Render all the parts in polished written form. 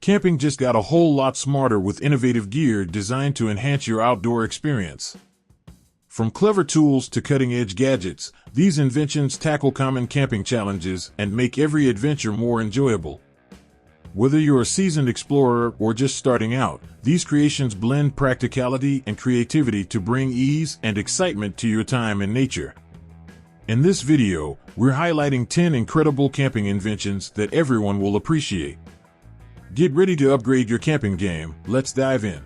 Camping just got a whole lot smarter with innovative gear designed to enhance your outdoor experience. From clever tools to cutting-edge gadgets, these inventions tackle common camping challenges and make every adventure more enjoyable. Whether you're a seasoned explorer or just starting out, these creations blend practicality and creativity to bring ease and excitement to your time in nature. In this video, we're highlighting 10 incredible camping inventions that everyone will appreciate. Get ready to upgrade your camping game. Let's dive in.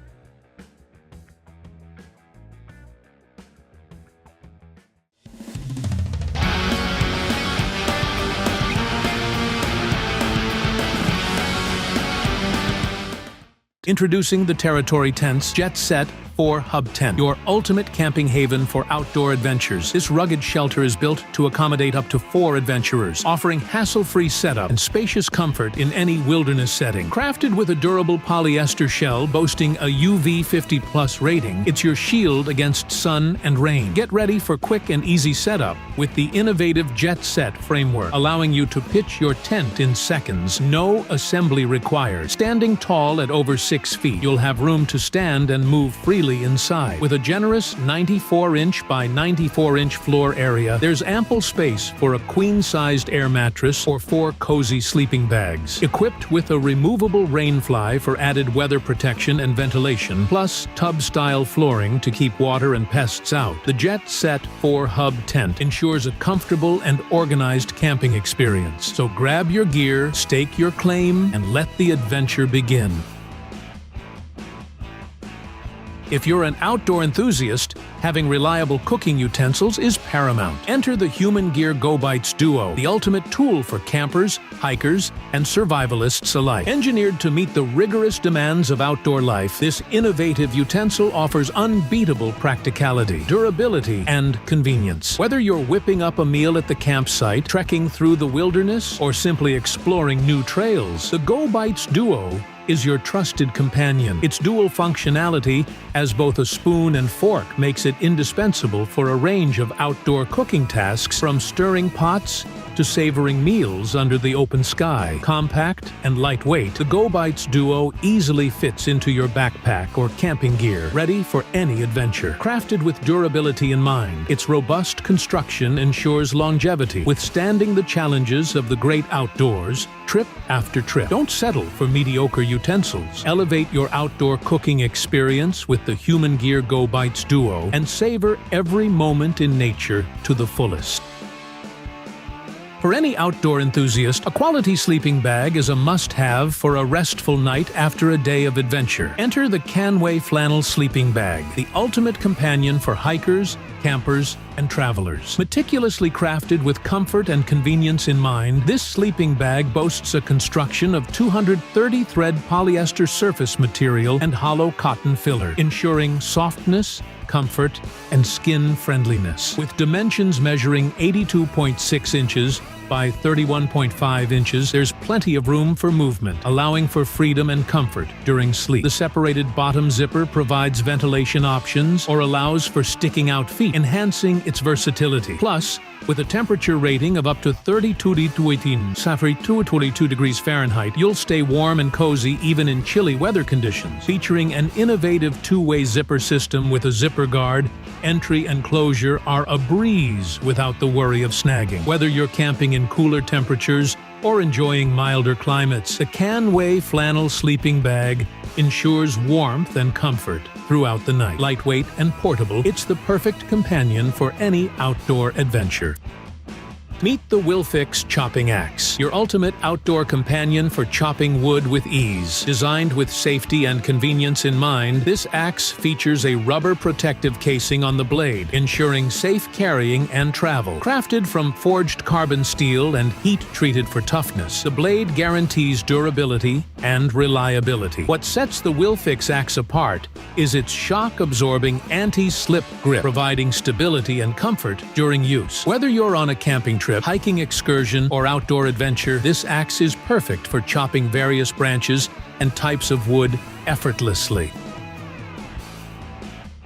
Introducing the Territory Tent's Jet Set 4 Hub Tent, your ultimate camping haven for outdoor adventures. This rugged shelter is built to accommodate up to 4 adventurers, offering hassle-free setup and spacious comfort in any wilderness setting. Crafted with a durable polyester shell boasting a UV 50+ rating, it's your shield against sun and rain. Get ready for quick and easy setup with the innovative Jet Set framework, allowing you to pitch your tent in seconds. No assembly required. Standing tall at over 6 feet, you'll have room to stand and move freely inside. With a generous 94-inch by 94-inch floor area, there's ample space for a queen-sized air mattress or 4 cozy sleeping bags. Equipped with a removable rainfly for added weather protection and ventilation, plus tub-style flooring to keep water and pests out, the Jet Set 4 Hub Tent ensures a comfortable and organized camping experience. So grab your gear, stake your claim, and let the adventure begin. If you're an outdoor enthusiast, having reliable cooking utensils is paramount. Enter the Humangear GoBites Duo, the ultimate tool for campers, hikers, and survivalists alike. Engineered to meet the rigorous demands of outdoor life, this innovative utensil offers unbeatable practicality, durability, and convenience. Whether you're whipping up a meal at the campsite, trekking through the wilderness, or simply exploring new trails, the GoBites Duo is your trusted companion. Its dual functionality as both a spoon and fork makes it indispensable for a range of outdoor cooking tasks, from stirring pots to savoring meals under the open sky. Compact and lightweight, the GoBites Duo easily fits into your backpack or camping gear, ready for any adventure. Crafted with durability in mind, its robust construction ensures longevity, withstanding the challenges of the great outdoors, trip after trip. Don't settle for mediocre utensils. Elevate your outdoor cooking experience with the Humangear GoBites Duo and savor every moment in nature to the fullest. For any outdoor enthusiast, a quality sleeping bag is a must-have for a restful night after a day of adventure. Enter the CANWAY Flannel Sleeping Bag, the ultimate companion for hikers, campers, and travelers. Meticulously crafted with comfort and convenience in mind, this sleeping bag boasts a construction of 230-thread polyester surface material and hollow cotton filler, ensuring softness, comfort, and skin friendliness. With dimensions measuring 82.6 inches by 31.5 inches, there's plenty of room for movement, allowing for freedom and comfort during sleep. The separated bottom zipper provides ventilation options or allows for sticking out feet, enhancing its versatility. Plus, with a temperature rating of up to 32 degrees Fahrenheit, you'll stay warm and cozy even in chilly weather conditions. Featuring an innovative 2-way zipper system with a zipper guard, entry and closure are a breeze without the worry of snagging. Whether you're camping in cooler temperatures or enjoying milder climates, the CANWAY Flannel Sleeping Bag ensures warmth and comfort throughout the night. Lightweight and portable, it's the perfect companion for any outdoor adventure. Meet the WilFiks Chopping Axe, your ultimate outdoor companion for chopping wood with ease. Designed with safety and convenience in mind, this axe features a rubber protective casing on the blade, ensuring safe carrying and travel. Crafted from forged carbon steel and heat-treated for toughness, the blade guarantees durability and reliability. What sets the WilFiks axe apart is its shock-absorbing anti-slip grip, providing stability and comfort during use. Whether you're on a camping trip, hiking excursion, or outdoor adventure, this axe is perfect for chopping various branches and types of wood effortlessly.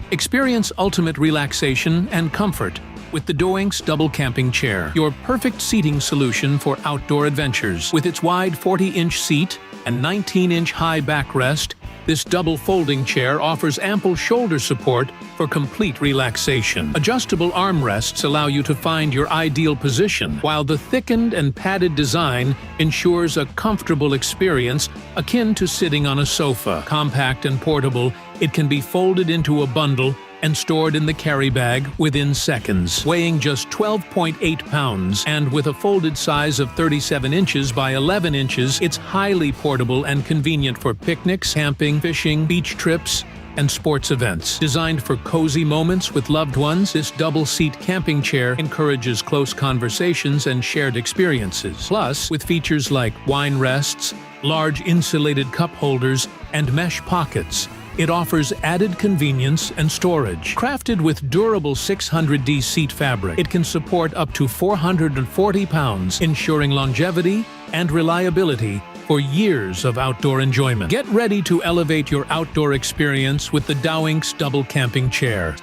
Experience ultimate relaxation and comfort with the Dowinx Double Camping Chair, your perfect seating solution for outdoor adventures. With its wide 40-inch seat, and 19-inch high backrest, this double folding chair offers ample shoulder support for complete relaxation. Adjustable armrests allow you to find your ideal position, while the thickened and padded design ensures a comfortable experience akin to sitting on a sofa. Compact and portable, it can be folded into a bundle and stored in the carry bag within seconds. Weighing just 12.8 pounds and with a folded size of 37 inches by 11 inches, it's highly portable and convenient for picnics, camping, fishing, beach trips, and sports events. Designed for cozy moments with loved ones, this double-seat camping chair encourages close conversations and shared experiences. Plus, with features like wine rests, large insulated cup holders, and mesh pockets, it offers added convenience and storage. Crafted with durable 600D seat fabric, it can support up to 440 pounds, ensuring longevity and reliability for years of outdoor enjoyment. Get ready to elevate your outdoor experience with the Dowinx Double Camping Chair.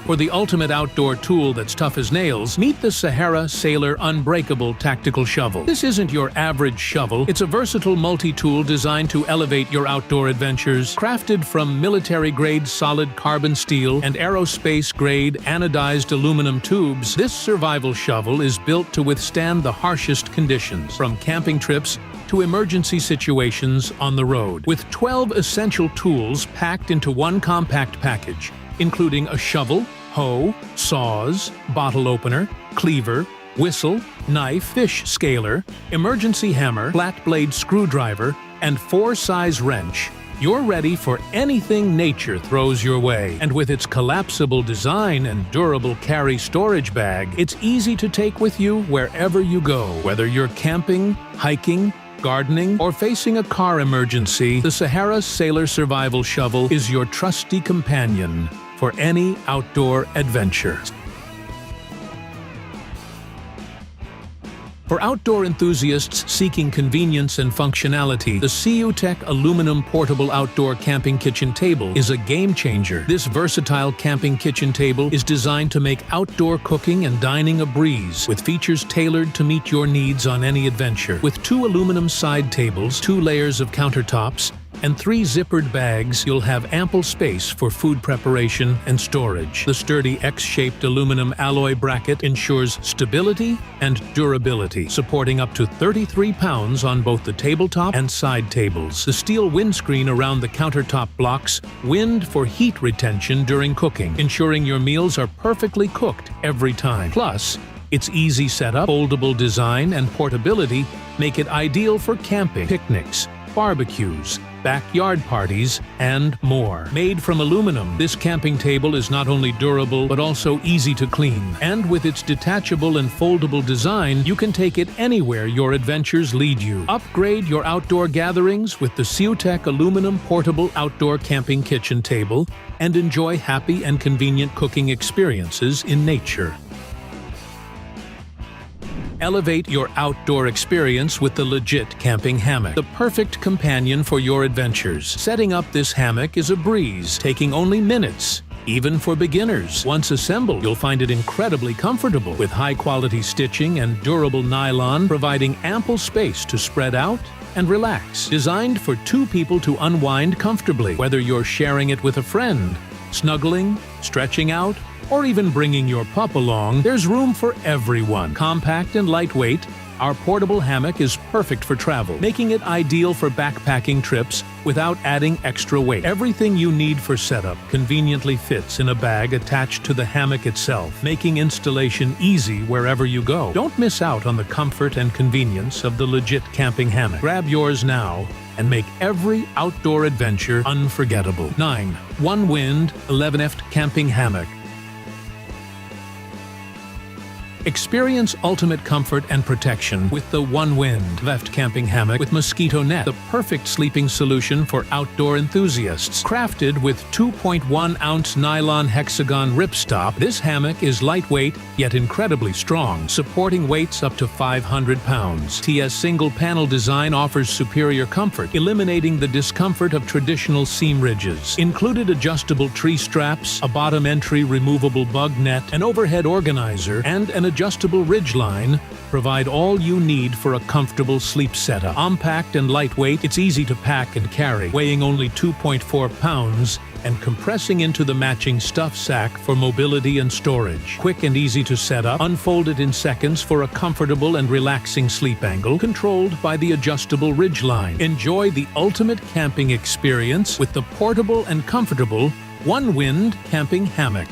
For the ultimate outdoor tool that's tough as nails, meet the Sahara Sailor Unbreakable Tactical Shovel. This isn't your average shovel. It's a versatile multi-tool designed to elevate your outdoor adventures. Crafted from military-grade solid carbon steel and aerospace-grade anodized aluminum tubes, this survival shovel is built to withstand the harshest conditions, from camping trips to emergency situations on the road. With 12 essential tools packed into one compact package, including a shovel, hoe, saws, bottle opener, cleaver, whistle, knife, fish scaler, emergency hammer, flat blade screwdriver, and 4-size wrench, you're ready for anything nature throws your way. And with its collapsible design and durable carry storage bag, it's easy to take with you wherever you go. Whether you're camping, hiking, gardening, or facing a car emergency, the Sahara Sailor Survival Shovel is your trusty companion for any outdoor adventure. For outdoor enthusiasts seeking convenience and functionality, the Seeutek aluminum portable outdoor camping kitchen table is a game-changer. This versatile camping kitchen table is designed to make outdoor cooking and dining a breeze, with features tailored to meet your needs on any adventure. With 2 aluminum side tables, 2 layers of countertops, and 3 zippered bags, you'll have ample space for food preparation and storage. The sturdy X-shaped aluminum alloy bracket ensures stability and durability, supporting up to 33 pounds on both the tabletop and side tables. The steel windscreen around the countertop blocks wind for heat retention during cooking, ensuring your meals are perfectly cooked every time. Plus, its easy setup, foldable design, and portability make it ideal for camping, picnics, barbecues, backyard parties, and more. Made from aluminum, this camping table is not only durable but also easy to clean. And with its detachable and foldable design, you can take it anywhere your adventures lead you. Upgrade your outdoor gatherings with the Seeutek aluminum portable outdoor camping kitchen table and enjoy happy and convenient cooking experiences in nature. Elevate your outdoor experience with the Legit Camping Hammock, the perfect companion for your adventures. Setting up this hammock is a breeze, taking only minutes, even for beginners. Once assembled, you'll find it incredibly comfortable, with high-quality stitching and durable nylon, providing ample space to spread out and relax. Designed for 2 people to unwind comfortably, whether you're sharing it with a friend, snuggling, stretching out, or even bringing your pup along, there's room for everyone. Compact and lightweight, our portable hammock is perfect for travel, making it ideal for backpacking trips without adding extra weight. Everything you need for setup conveniently fits in a bag attached to the hammock itself, making installation easy wherever you go. Don't miss out on the comfort and convenience of the Legit Camping Hammock. Grab yours now and make every outdoor adventure unforgettable. 9. Onewind 11F Camping Hammock. Experience ultimate comfort and protection with the Onewind Left Camping Hammock with Mosquito Net, the perfect sleeping solution for outdoor enthusiasts. Crafted with 2.1-ounce nylon hexagon ripstop, this hammock is lightweight yet incredibly strong, supporting weights up to 500 pounds. TS single-panel design offers superior comfort, eliminating the discomfort of traditional seam ridges. Included adjustable tree straps, a bottom entry removable bug net, an overhead organizer, and an adjustable ridge line, provide all you need for a comfortable sleep setup. Compact and lightweight, it's easy to pack and carry, weighing only 2.4 pounds and compressing into the matching stuff sack for mobility and storage. Quick and easy to set up, unfolded in seconds for a comfortable and relaxing sleep angle, controlled by the adjustable ridgeline. Enjoy the ultimate camping experience with the portable and comfortable Onewind Camping Hammock.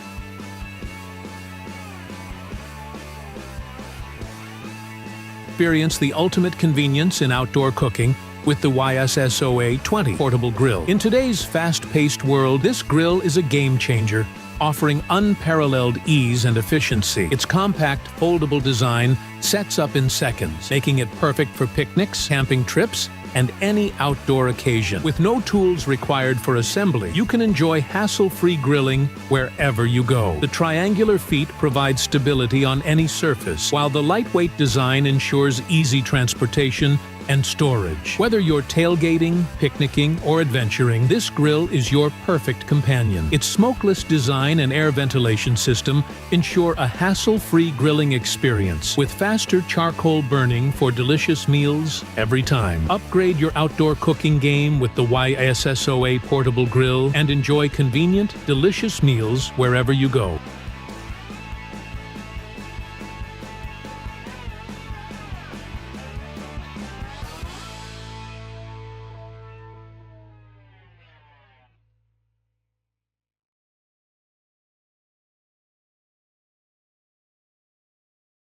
Experience the ultimate convenience in outdoor cooking with the YSSOA 20 portable grill. In today's fast-paced world, this grill is a game-changer, offering unparalleled ease and efficiency. Its compact, foldable design sets up in seconds, making it perfect for picnics, camping trips, and any outdoor occasion. With no tools required for assembly, you can enjoy hassle-free grilling wherever you go. The triangular feet provide stability on any surface, while the lightweight design ensures easy transportation and storage. Whether you're tailgating, picnicking, or adventuring, this grill is your perfect companion. Its smokeless design and air ventilation system ensure a hassle-free grilling experience, with faster charcoal burning for delicious meals every time. Upgrade your outdoor cooking game with the YSSOA portable grill and enjoy convenient, delicious meals wherever you go.